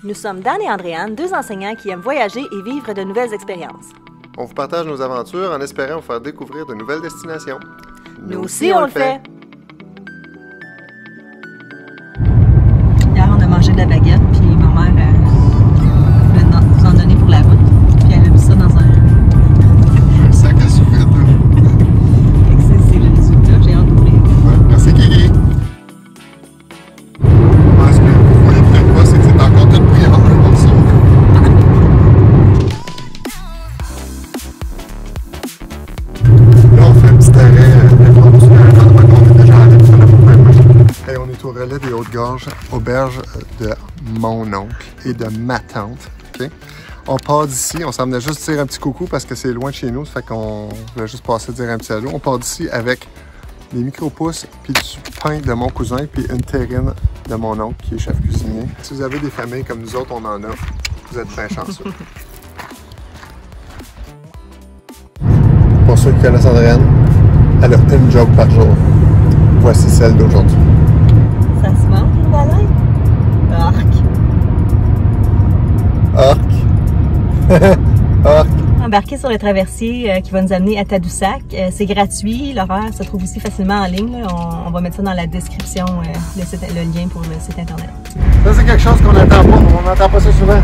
Nous sommes Dan et Andréane, deux enseignants qui aiment voyager et vivre de nouvelles expériences. On vous partage nos aventures en espérant vous faire découvrir de nouvelles destinations. Nous aussi, on le fait! Hier, on a mangé de la baguette, puis ma mère voulait nous en donner pour la route. Puis elle a mis ça dans un sac à sous-vide. C'est le résultat, j'ai hâte d'ouvrir. Ouais, merci Guigui. Ce que vous voyez peut-être pas, c'est que c'est encore tout brillant dans le morceau. Là, on fait un petit arrêt on est déjà allé pour la et on est au relais des Hautes-Gorges, auberge de mon oncle et de ma tante. Okay? On part d'ici, on s'en venait juste dire un petit coucou parce que c'est loin de chez nous, ça fait qu'on voulait juste passer dire un petit allô. On part d'ici avec des micro-pousses, puis du pain de mon cousin, puis une terrine de mon oncle qui est chef cuisinier. Si vous avez des familles comme nous autres, on en a, vous êtes bien chanceux. Pour ceux qui connaissent Andréane, elle a une job par jour. Voici celle d'aujourd'hui. Ça se mange, une baleine? Arc! Arc! Embarquer sur le traversier qui va nous amener à Tadoussac. C'est gratuit, l'horaire se trouve aussi facilement en ligne. Là. On va mettre ça dans la description, le lien pour le site internet. Ça, c'est quelque chose qu'on n'attend pas. On n'entend pas ça souvent.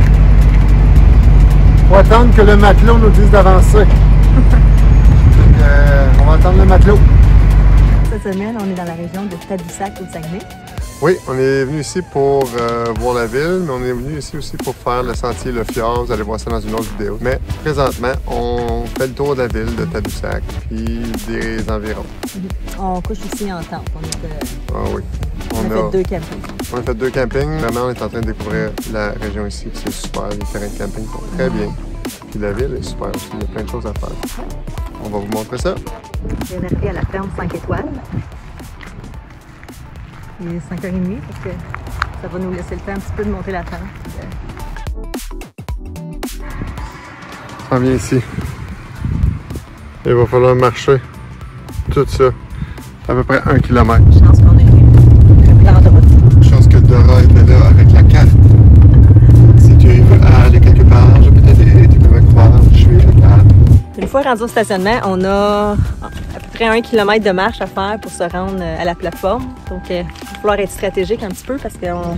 Faut attendre que le matelot nous dise d'avancer. On va attendre le matelot. Cette semaine, on est dans la région de Tadoussac au Saguenay. Oui, on est venu ici pour voir la ville, mais on est venu ici aussi pour faire le sentier Le Fjord. Vous allez voir ça dans une autre vidéo. Mais présentement, on fait le tour de la ville de Tadoussac puis des environs. On couche ici en tente. Ah oui. On a fait 2 campings. On a fait 2 campings. Vraiment, on est en train de découvrir la région ici. C'est super. Les terrains de camping sont très bien. Puis la ville est super aussi. Il y a plein de choses à faire. On va vous montrer ça. On vient d'arriver à la ferme 5 étoiles. Il est 5h30, parce que ça va nous laisser le temps un petit peu de monter la tente. On vient ici. Il va falloir marcher tout ça. À peu près 1 kilomètre. Chance qu'on a un plan de route. Chance que Dora était là avec la carte. Si tu veux aller quelque part, je peux t'aider. Tu peux me croire, je suis la carte. Une fois rendu au stationnement, on a à peu près 1 kilomètre de marche à faire pour se rendre à la plateforme. Donc, il va falloir être stratégique un petit peu parce qu'on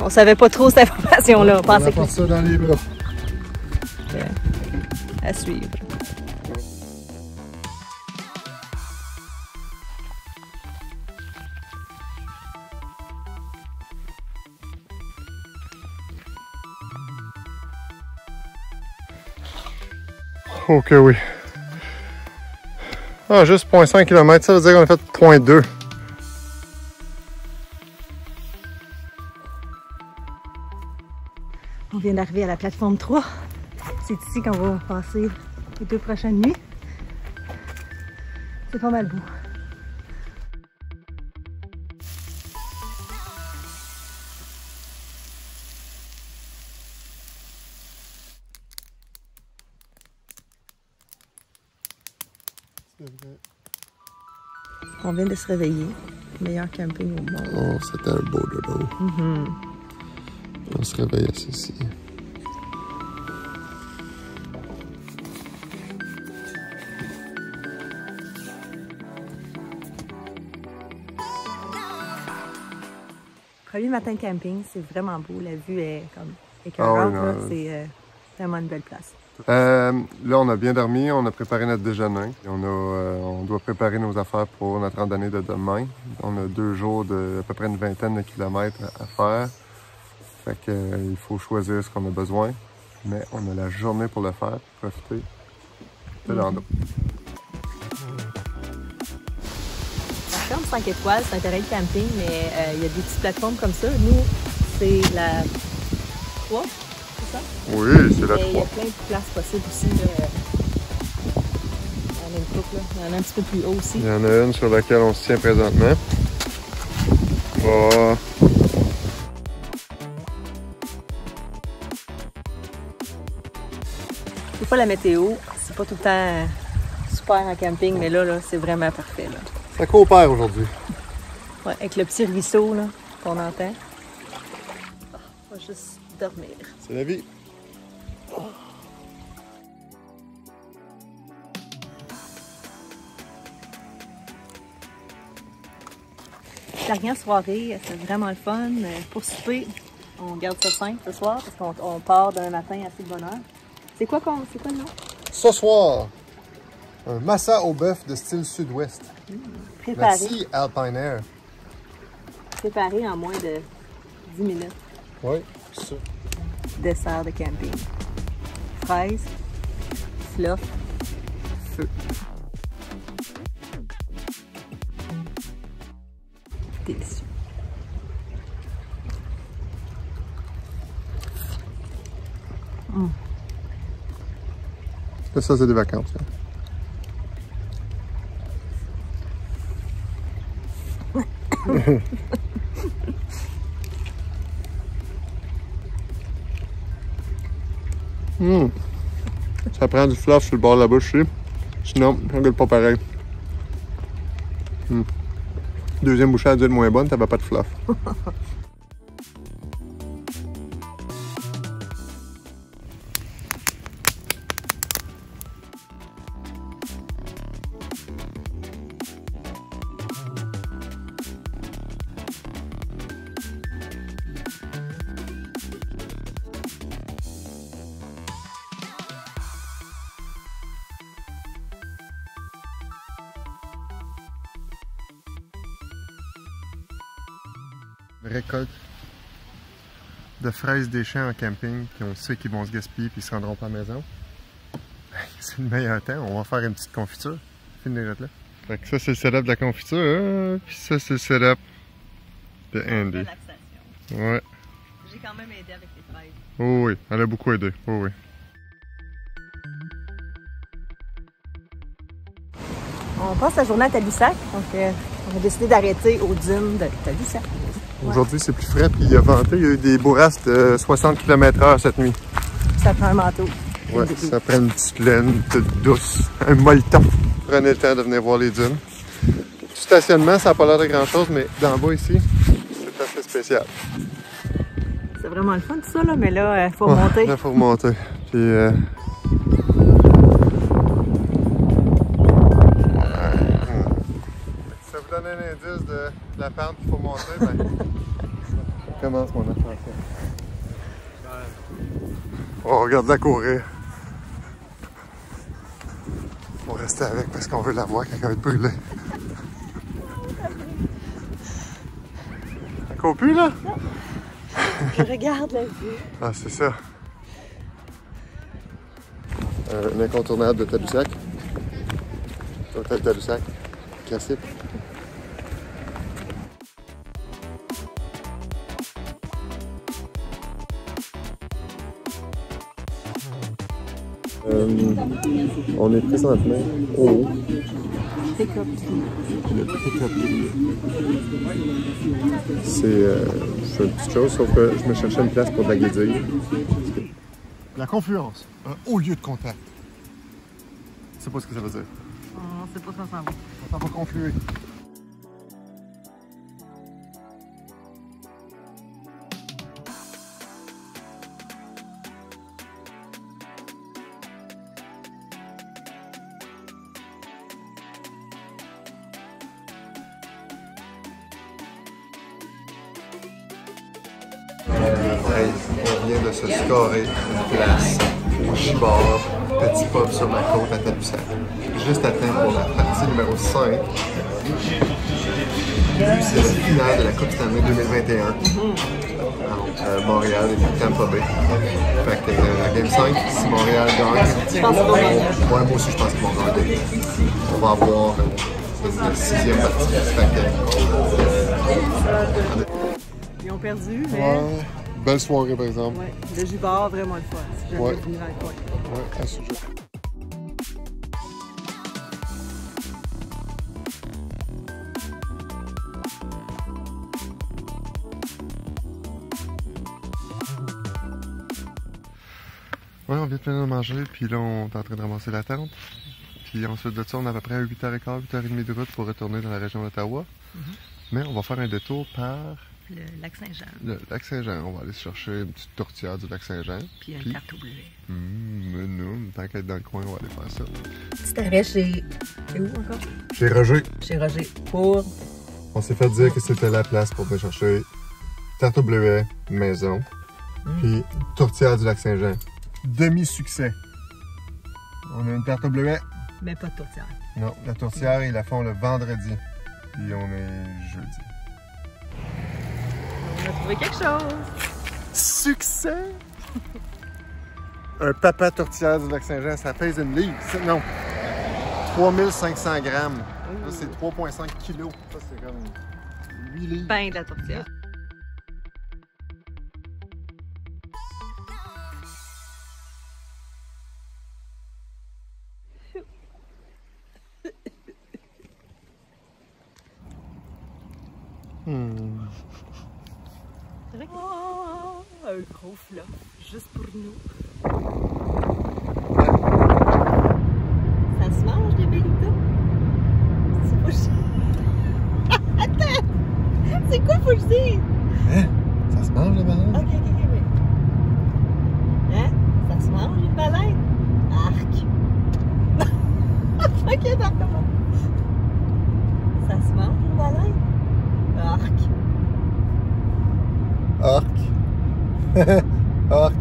savait pas trop cette information-là. On pensait que ça dans les bras. À suivre. Oh que oui. Ah, juste 0,5 km, ça veut dire qu'on a fait 0,2. On vient d'arriver à la plateforme 3. C'est ici qu'on va passer les 2 prochaines nuits. C'est pas mal beau. On vient de se réveiller. Meilleur camping au monde. Oh, c'était un beau dodo. On se réveille ici. Premier matin de camping, c'est vraiment beau. La vue est comme écœurante. Ah oui, c'est vraiment une belle place. Là, on a bien dormi, on a préparé notre déjeuner. On doit préparer nos affaires pour notre randonnée de demain. On a 2 jours de à peu près une vingtaine de kilomètres à faire. Fait que, il faut choisir ce qu'on a besoin. Mais on a la journée pour le faire, pour profiter de l'endroit. La ferme 5 étoiles, c'est un terrain de camping, mais il y a des petites plateformes comme ça. Nous, c'est la 3. Oui, c'est la 3. Il y a plein de places possibles aussi. Là. Il y en a une couple, là. Il y en a un petit peu plus haut aussi. Il y en a une sur laquelle on se tient présentement. Oh. Des fois, la météo, c'est pas tout le temps super en camping, mais là c'est vraiment parfait. Là. Ça coopère aujourd'hui. Ouais, avec le petit ruisseau là, qu'on entend. On va juste dormir. C'est la vie. Dernière soirée, c'est vraiment le fun. Pour souper, on garde ça simple ce soir parce qu'on part d'un matin assez de bonne heure. C'est quoi le nom? Ce soir, un massa au bœuf de style sud-ouest. Préparé. Merci Alpine Air. Préparé en moins de 10 minutes. Oui, ça. Dessert de camping. Fraises, fluff, feu. Délicieux. Ça, c'est des vacances. Hein. Ça prend du fluff sur le bord de la bouche, ici. Sinon, ça goûte pas pareil. Deuxième bouchée a dû être moins bonne, t'avais pas de fluff. Récolte de fraises des champs en camping, puis on sait qu'ils vont se gaspiller puis ils se rendront pas à la maison. C'est le meilleur temps, on va faire une petite confiture. Finir là. Fait que ça c'est le setup de la confiture, puis ça c'est le setup de Andy. Relaxation. Ouais. J'ai quand même aidé avec les fraises. Oh oui, elle a beaucoup aidé. Oh oui. On passe la journée à Tadoussac, donc on a décidé d'arrêter aux dunes de Tadoussac. Ouais. Aujourd'hui c'est plus frais, puis il a venté, il y a eu des bourrasques de 60 km/h cette nuit. Ça prend un manteau. Ouais, ça prend une petite laine toute douce, un molleton. Prenez le temps de venir voir les dunes. Du stationnement, ça n'a pas l'air de grand chose, mais d'en bas ici, c'est assez spécial. C'est vraiment le fun tout ça, là, mais là, il faut remonter. Là, il faut remonter. Puis, ça vous donne un indice de la pente qu'il faut monter, ben, ça commence mon ascension. On regarde la courir. On va rester avec parce qu'on veut la voir quand elle va être brûlée. Elle court plus, là? Non. Je regarde la vue. Ah, c'est ça. Un incontournable de Tadoussac. Hôtel Tadoussac. Classique. On est présentement au Pick-up. le pick-up. C'est une petite chose, sauf que je me cherchais une place pour de la guédille. La confluence, un haut lieu de contact. Je sais pas ce que ça veut dire. On sait pas si on s'en va. On s'en va confluer. On vient de se scorer une place au Gibord, petit pub sur la côte à Tadoussac. Juste à temps pour la partie numéro 5. C'est la finale de la Coupe Stanley 2021 entre Montréal et Tampa Bay. Fait que la Game 5, si Montréal gagne, moi aussi je pense qu'ils vont gagner. On va avoir une 6e partie. Ils ont perdu, mais... Ouais. Belle soirée par exemple. Ouais, le Gibord, vraiment le fun. Si jamais venu dans le coin. Ouais, à ce sujet. Ouais, on vient de finir de manger, puis là on est en train de ramasser la tente. Puis ensuite de ça, on a à peu près 8h15, 8h30 de route pour retourner dans la région d'Ottawa. Mais on va faire un détour par le lac Saint-Jean. Le lac Saint-Jean. On va aller chercher une petite tourtière du lac Saint-Jean. Puis un tarte au bleuet. Nous, tant qu'être dans le coin, on va aller faire ça. Petit arrêt chez... C'est où encore? Chez Roger. Chez Roger. Pour... On s'est fait dire que c'était la place pour venir chercher tarte au bleuet, maison, puis tourtière du lac Saint-Jean. Demi-succès. On a une tarte au bleuet. Mais pas de tourtière. Non, la tourtière, ils la font le vendredi. Puis on est jeudi. On a trouvé quelque chose. Succès! Un papa tourtière du lac Saint-Jean, ça pèse une livre. Non, 3500 grammes. Là, c'est 3,5 kilos. Ça, c'est comme 8 livres. Pain de la tourtière. Oh, un gros flop, juste pour nous. Ça se mange, les bélitas? C'est pas cher. Attends! C'est quoi, faut que je dise? Hein? Ça se mange, le ballon? Ok, oui. Hein? Ça se mange, une baleine? Arc! Ok, d'accord. Ça se mange, une baleine? Arc! Arc! Arc!